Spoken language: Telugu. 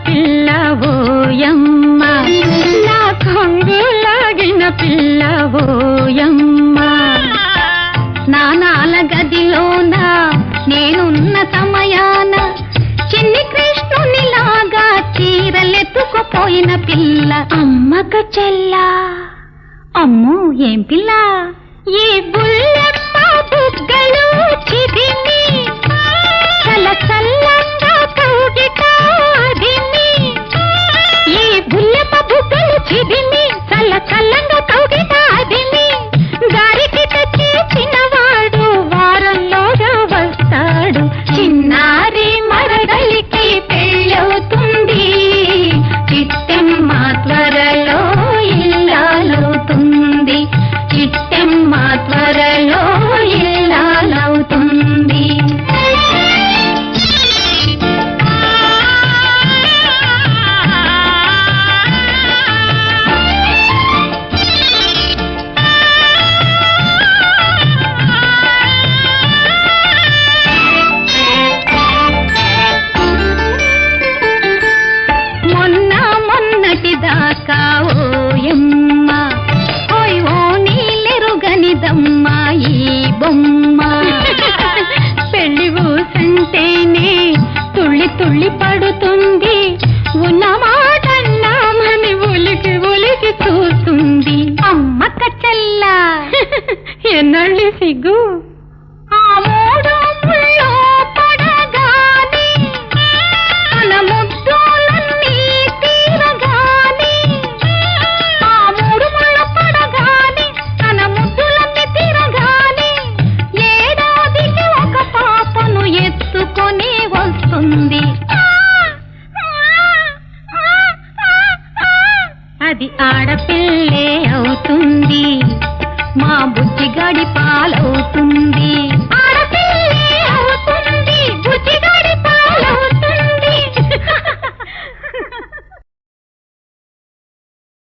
పిల్లవోయమ్మ నా కొంగులాగిన పిల్లవోయమ్మ స్నానాల గదిలోన నేనున్న సమయాన చిన్ని కృష్ణునిలాగా చీరలెత్తుకుపోయిన పిల్ల అమ్మక చెల్లా అమ్మో ఏం పిల్ల ఈ బుల్లెమ్మ బుగ్గలు చిదిమి చల్ల చల్లంగా కౌగిటాదిమి ఈ బుల్లెమ్మ బుగ్గలు చిదిమి చల్ల చల్లంగా కౌగిటాదిమి గారికి తెచ్చి చిన్నవాడు వారంలోగా వస్తాడు చిన్నారి మరదలికి పెళ్ళవుతుంది చిట్టెమ్మ త్వరలో ఇల్లాలవుతుంది చిట్టెమ్మ త్వరలో ఇల్లాలవుతుంది మొన్నటిదాకా ఓయమ్మ ఓయ్ ఓ నీలెరుగనిదమ్మా ఈ బొమ్మ పెళ్లి ఊసంటేనే తుళ్ళి తుళ్ళి పడుతుంది ఉన్న మాటన్నామని ఉలికి ఉలికి చూస్తుంది అమ్మక చెల్ల ఎన్నళ్ళి సిగ్గు ఆ మూడు ముళ్ళో పడగానే తన ముద్దులన్నీ తీరగానే ఆ మూడు ముళ్ళు పడగానే తన ముద్దులన్నీ తీరగానే ఏడాదికి ఒక పాపను ఎత్తుకొని వస్తుంది అది ఆడపిల్లే అవుతుంది మా బుజ్జిగాడి పాలవుతుంది